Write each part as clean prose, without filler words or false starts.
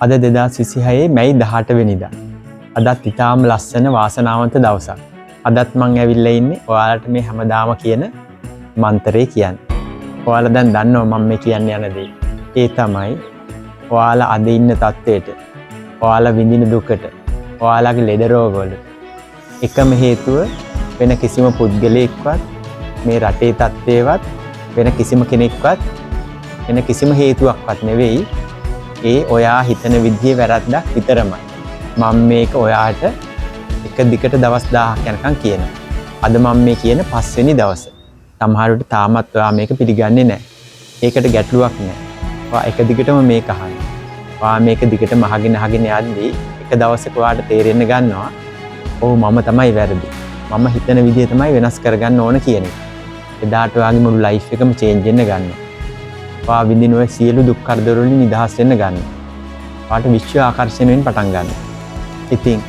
අද 2026 මැයි 18 වෙනිදා. අදත් ඉතාම ලස්සන වාසනාවන්ත දවසක්. අදත් මං ඇවිල්ලා ඉන්නේ ඔයාලට මේ හැමදාම කියන මන්තරේ කියන්නේ. ඔයාලා දැන් දන්නවා මම මේ කියන්න යන දේ. ඒ තමයි ඔයාලා අද ඉන්න තත්ත්වයට, ඔයාලා විඳින දුකට, ඔයාලගේ ලෙඩ රෝගවලට එකම හේතුව වෙන කිසිම පුද්ගලයෙක්වත් මේ රටේ තත්ත්වේවත් වෙන කිසිම කෙනෙක්වත් වෙන කිසිම හේතුවක්වත් නෙවෙයි. ඒ ඔයා හිතන විදිහේ වැරද්දක් විතරමයි. මම මේක ඔයාට එක දිගට දවස් 1000ක් යනකම් කියනවා. අද මම මේ කියන 5 වෙනි දවස. සමහරවිට තාමත් ඔයා මේක පිළිගන්නේ නැහැ. ඒකට ගැටලුවක් නැහැ. ඔයා එක දිගටම මේක අහන්න. ඔයා මේක දිගටම අහගෙන යද්දී එක දවසක ඔයාට තේරෙන්න ගන්නවා ඔව් මම තමයි වැරදි. මම හිතන විදිය තමයි වෙනස් කරගන්න ඕන කියන එක. එදාට ඔයාගේ මුළු ලයිෆ් එකම චේන්ජ් වෙන්න ගන්නවා. ඔයා විඳින ඔය සියලු දුක් කරදර වලින් නිදහස් වෙන්න ගන්නවා. ඔයාට විශ්ව ආකර්ෂණය වෙන්න පටන් ගන්නවා. ඉතින්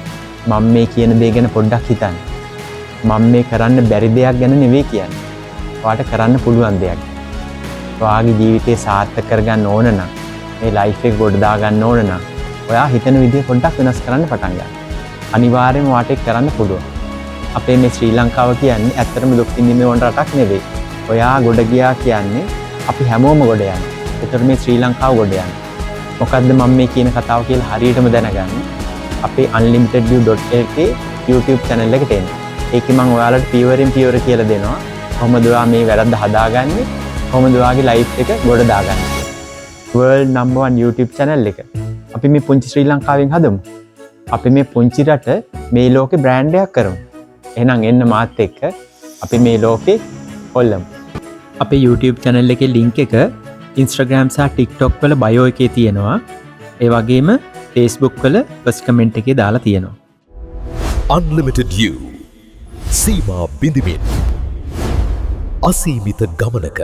මම මේ කියන දේ ගැන පොඩ්ඩක් හිතන්න. මම මේ කරන්න බැරි දෙයක් ගැන නෙවෙයි කියන්නේ. ඔයාට කරන්න පුළුවන් දෙයක්. ඔයාගේ ජීවිතේ සාර්ථක කරගන්න ඕන නම්, මේ ලයිෆ් එක ගොඩ දා ගන්න ඕන නම්, ඔයා හිතන විදිය පොඩ්ඩක් වෙනස් කරන්න පටන් ගන්න. අනිවාර්යයෙන්ම ඔයාට ඒක කරන්න පුළුවන්. අපේ මේ ශ්‍රී ලංකාව කියන්නේ ඇත්තටම දුක් විඳින්න ඕන රටක් නෙවෙයි. ඔයා ගොඩ ගියා කියන්නේ අපි හැමෝම ගොඩ යනවා. ඒතර මේ ශ්‍රී ලංකාව ගොඩ යනවා. මොකද්ද මම මේ කියන කතාව කියලා හරියටම දැනගන්න. අපේ unlimitedview.lk YouTube channel එකට එන්න. ඒකේ මම ඔයාලට පියවරෙන් පියවර කියලා දෙනවා. කොහොමද ඔයා මේ වැරද්ද හදාගන්නේ? කොහොමද ඔයාගේ ලයිෆ් එක ගොඩ දාගන්නේ? world number 1 YouTube channel එක. අපි මේ පුංචි ශ්‍රී ලංකාවෙන් හදමු. අපි මේ පුංචි රට මේ ලෝකේ බ්‍රෑන්ඩ් එකක් කරමු. එහෙනම් එන්න මාත් එක්ක අපි මේ ලෝකේ හොල්ලමු. අපේ YouTube channel එකේ link එක Instagram සහ TikTok වල bio එකේ තියෙනවා. ඒ වගේම Facebook වල first comment එකේ දාලා තියෙනවා. Unlimited You සීමා බිඳිමින් අසීමිත ගමනක